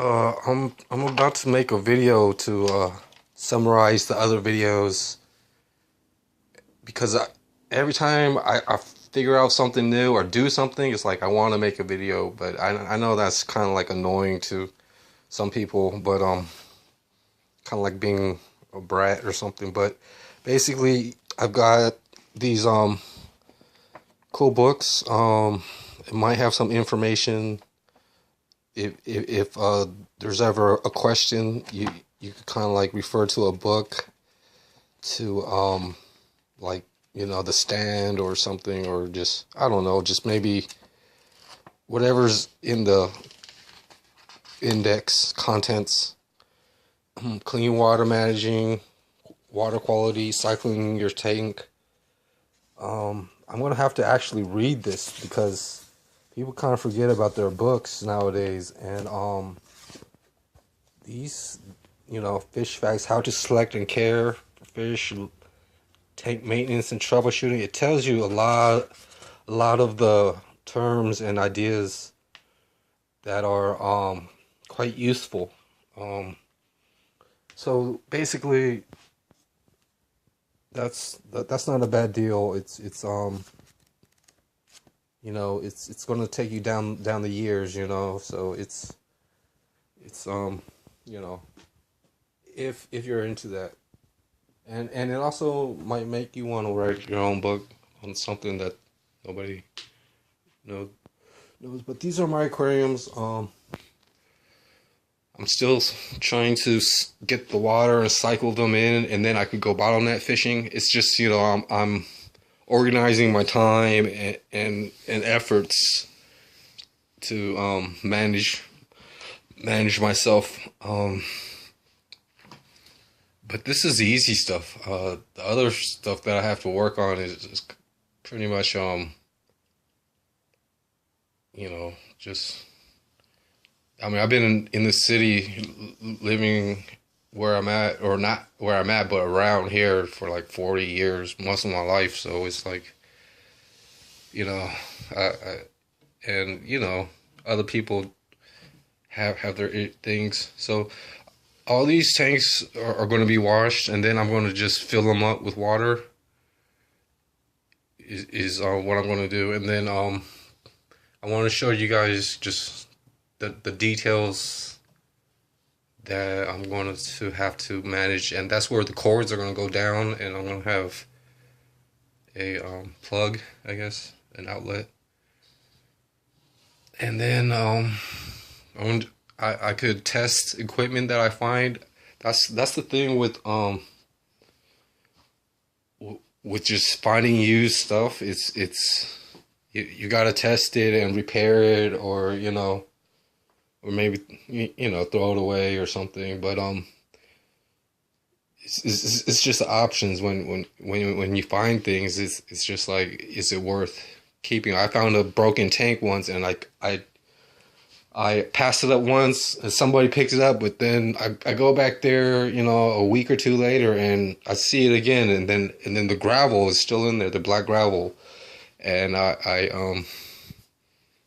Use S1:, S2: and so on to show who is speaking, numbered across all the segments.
S1: I'm about to make a video to summarize the other videos because every time I figure out something new or do something, it's like I want to make a video, but I know that's kind of like annoying to some people, but kind of like being a brat or something. But basically, I've got these cool books. It might have some information. If there's ever a question, you could kind of like refer to a book to like The Stand or something, or just I don't know, just maybe whatever's in the index contents. Clean water managing, water quality, cycling your tank. I'm gonna have to actually read this because people kind of forget about their books nowadays, and these fish facts, how to select and care for fish, tank maintenance and troubleshooting. It tells you a lot of the terms and ideas that are quite useful. Um, so basically, that's not a bad deal. It's going to take you down the years. So it's you know if you're into that. And it also might make you want to write your own book on something that nobody knows. But these are my aquariums. I'm still trying to get the water and cycle them in, and then I could go bottleneck fishing. It's just I'm organizing my time and efforts to manage myself. But this is the easy stuff. The other stuff that I have to work on is pretty much just. I mean, I've been in the city, living where I'm at, or not where I'm at, but around here for like 40 years, most of my life. So it's like, you know, and other people have their things. So all these tanks are going to be washed, and then I'm going to just fill them up with water. Is what I'm going to do, and then I want to show you guys just the details that I'm going to have to manage, and that's where the cords are going to go down, and I'm going to have a plug, I guess, an outlet, and then I could test equipment that I find. That's the thing with just finding used stuff. It's you got to test it and repair it, or or maybe throw it away or something. But it's just options when you find things. It's just like, is it worth keeping? I found a broken tank once, and I passed it up once, and somebody picked it up, but then I go back there, a week or two later, and I see it again, and then the gravel is still in there, the black gravel, and I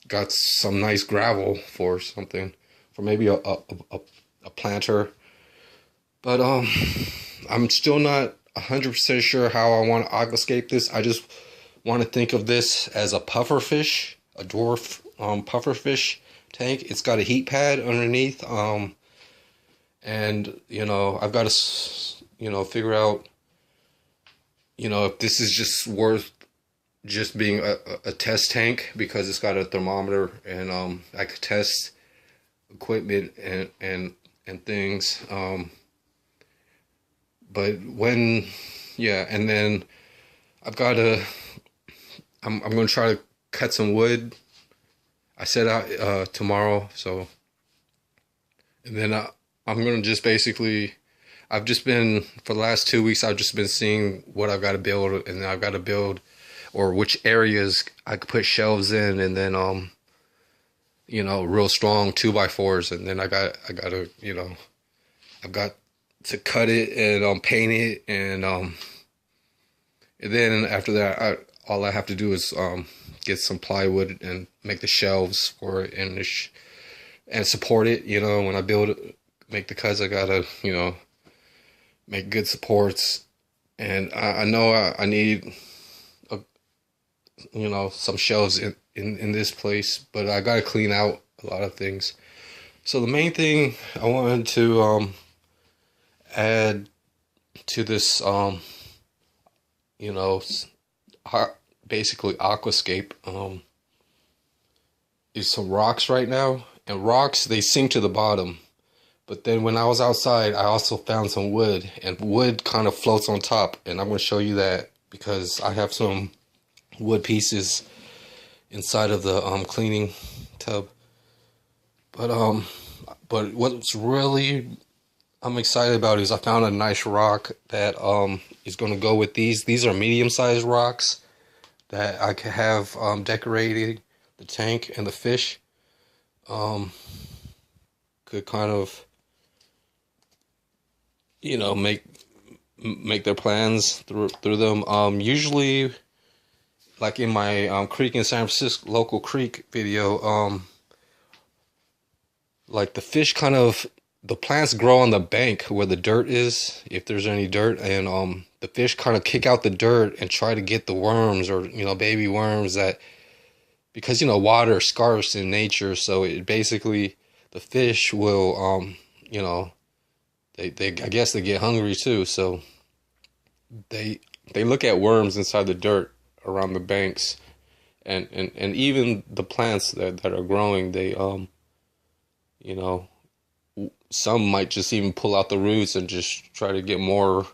S1: got some nice gravel for something, for maybe a planter. But I'm still not 100% sure how I want to aquascape this. I just want to think of this as a puffer fish, a dwarf puffer fish tank. It's got a heat pad underneath, and I've got to figure out if this is just worth just being a test tank, because it's got a thermometer, and I could test equipment and things, but and then I'm going to try to cut some wood. I set out tomorrow, so, and then I'm going to just basically, I've just been, for the last 2 weeks, I've just been seeing what I've got to build, and then I've got to build, or which areas I could put shelves in, and then real strong 2x4s, and then I got to I've got to cut it and paint it, and then after that, all I have to do is get some plywood and make the shelves for it, and and support it. You know, when I make the cuts, I gotta, you know, make good supports. And I know I need, a, you know, some shelves in this place, but I gotta clean out a lot of things. So the main thing I wanted to add to this, you know, basically aquascape, is some rocks right now. And rocks, they sink to the bottom. But then when I was outside, I also found some wood, and wood kind of floats on top. And I'm going to show you that because I have some wood pieces inside of the cleaning tub. But what's really I'm excited about is I found a nice rock that is going to go with these. These are medium-sized rocks that I can have decorating the tank and the fish. Could kind of, you know, make their plans through them. Usually, like in my creek in San Francisco, local creek video, like the fish kind of, the plants grow on the bank where the dirt is, if there's any dirt, and the fish kind of kick out the dirt and try to get the worms, or, you know, baby worms, that, because, you know, water is scarce in nature, so it basically, the fish will, you know, they I guess they get hungry too, so they look at worms inside the dirt around the banks, and even the plants that are growing, they you know, some might just even pull out the roots and just try to get more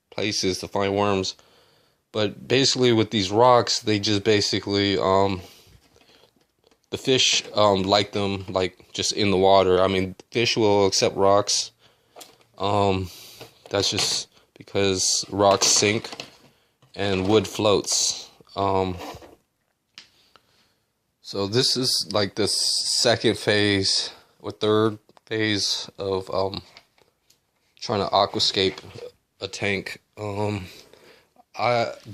S1: places to find worms. But basically with these rocks, they just basically the fish like them, like, just in the water. I mean, fish will accept rocks. That's just because rocks sink and wood floats. So this is like the second phase or third phase of trying to aquascape a tank. The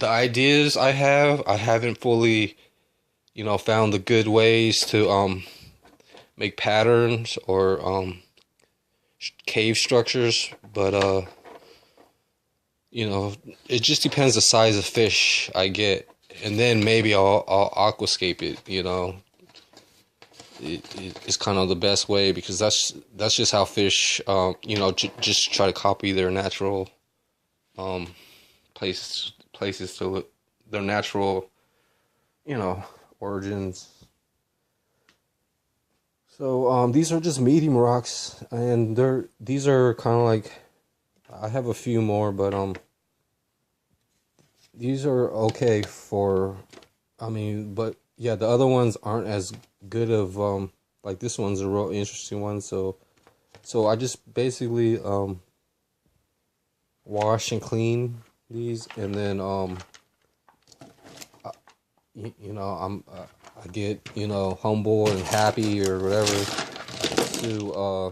S1: ideas I haven't fully, you know, found the good ways to make patterns or cave structures, but you know, it just depends the size of fish I get, and then maybe I'll aquascape it. You know, it's kind of the best way, because that's just how fish, you know, just try to copy their natural places to their natural, you know, origins. So these are just medium rocks, and these are kind of like, I have a few more, but these are okay for, I mean, but yeah, the other ones aren't as good of, like this one's a real interesting one. So I just basically wash and clean these, and then you know, I get, you know, humble and happy or whatever to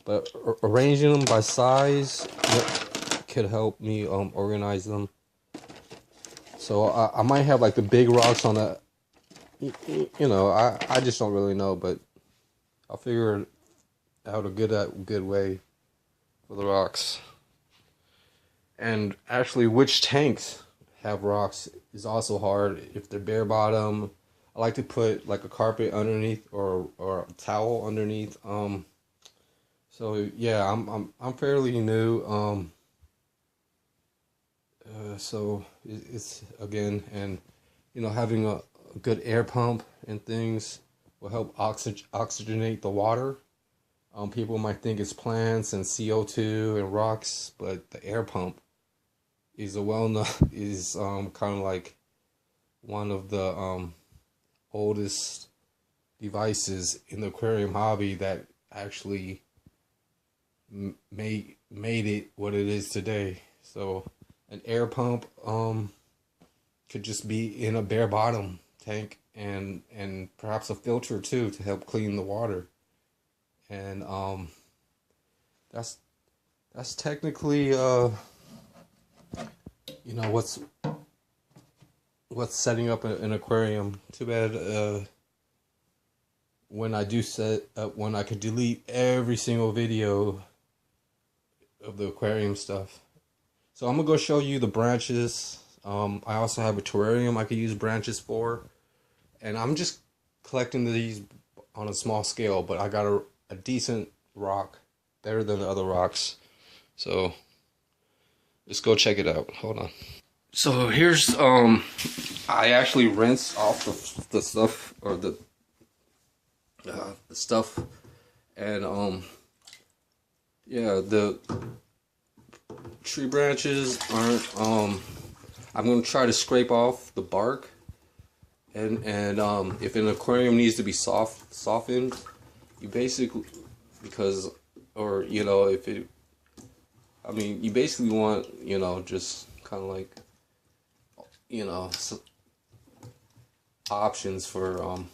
S1: but arranging them by size could help me organize them. So I might have like the big rocks on the, you know, I just don't really know, but I'll figure out a good way for the rocks. And actually, which tanks have rocks is also hard. If they're bare bottom, I like to put like a carpet underneath, or a towel underneath. So yeah, I'm fairly new. So it's again, and you know, having a good air pump and things will help oxygenate the water. People might think it's plants and CO2 and rocks, but the air pump is a well-known is kind of like one of the oldest devices in the aquarium hobby that actually made it what it is today. So an air pump could just be in a bare bottom tank, and perhaps a filter too to help clean the water. And that's technically you know, what's setting up an aquarium. Too bad when I do set up, when I could delete every single video of the aquarium stuff. So I'm gonna go show you the branches. I also have a terrarium I could use branches for, and I'm just collecting these on a small scale, but I got a decent rock, better than the other rocks. So let's go check it out. Hold on. So here's I actually rinsed off the stuff, or the stuff, and yeah, the tree branches aren't I'm gonna try to scrape off the bark, and if an aquarium needs to be softened, you basically, because, or you know, if it, I mean, you basically want, you know, just kind of like, you know, options for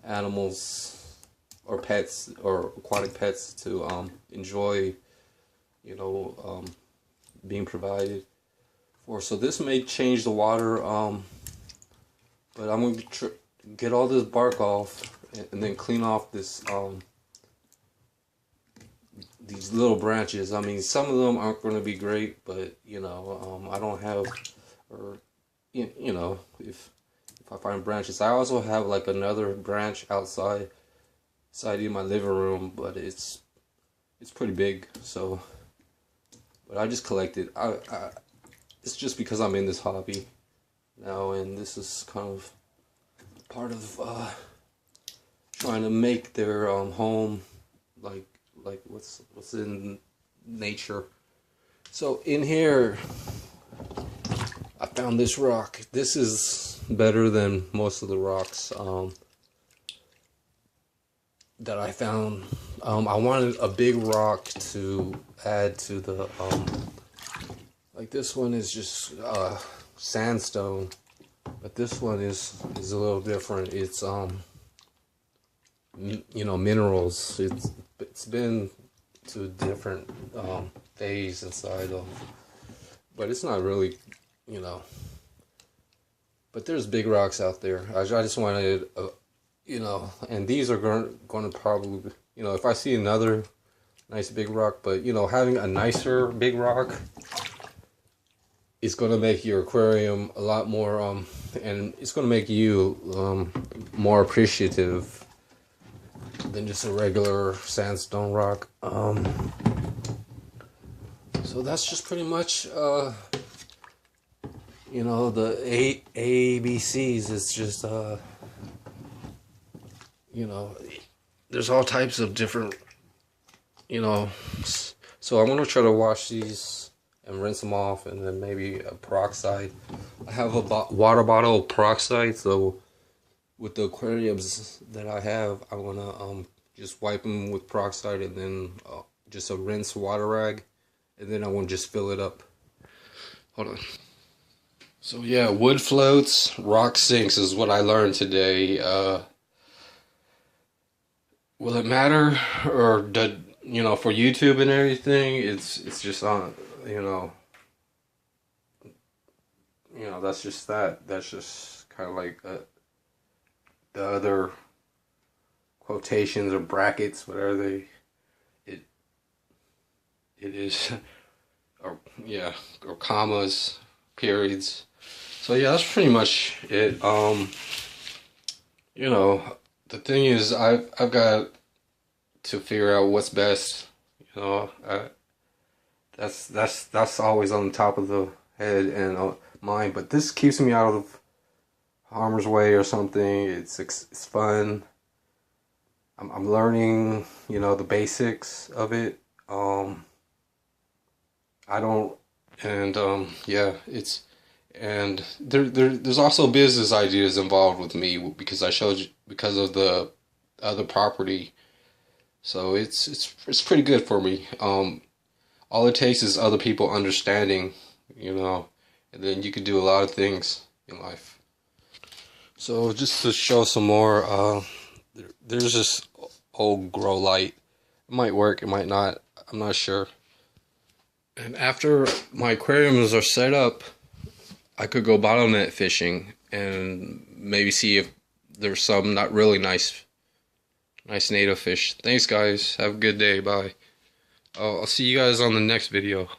S1: animals or pets or aquatic pets to enjoy, you know, being provided for. So this may change the water, but I'm going to get all this bark off and then clean off this these little branches. I mean, some of them aren't going to be great, but you know, I don't have, or you know, if I find branches, I also have like another branch outside in my living room, but it's pretty big. So, but I just collected. It's just because I'm in this hobby now, and this is kind of part of trying to make their home like what's in nature. So in here, I found this rock. This is better than most of the rocks that I found. I wanted a big rock to add to the like this one is just sandstone, but this one is a little different. It's you know, minerals. It's been to a different phase inside of, but it's not really, you know. But there's big rocks out there. I just wanted, you know, and these are going to probably, you know, if I see another nice big rock, but you know, having a nicer big rock is going to make your aquarium a lot more, and it's going to make you more appreciative than just a regular sandstone rock. So that's just pretty much, you know, the ABCs. It's just, you know, there's all types of different, you know. So I'm gonna try to wash these and rinse them off, and then maybe a peroxide. I have a water bottle of peroxide, so with the aquariums that I have, I'm gonna just wipe them with peroxide, and then just a rinse water rag, and then I want to just fill it up. Hold on. So yeah, wood floats, rock sinks is what I learned today. Will it matter, or did, you know, for YouTube and everything? It's just on, you know, that's just that. That's just kind of like the other quotations or brackets, whatever it is, or yeah, or commas, periods. So yeah, that's pretty much it. You know, the thing is, I've got to figure out what's best. You know, that's always on the top of the head and mind. But this keeps me out of harm's way or something. It's fun. I'm learning, you know, the basics of it. I don't, and yeah, it's, and there's also business ideas involved with me because I showed you, because of the other property. So it's pretty good for me. All it takes is other people understanding, you know, and then you can do a lot of things in life. So just to show some more, there's this old grow light. It might work, it might not. I'm not sure. And after my aquariums are set up, I could go bottom net fishing and maybe see if there's some not really nice Nice native fish. Thanks, guys. Have a good day. Bye. I'll see you guys on the next video.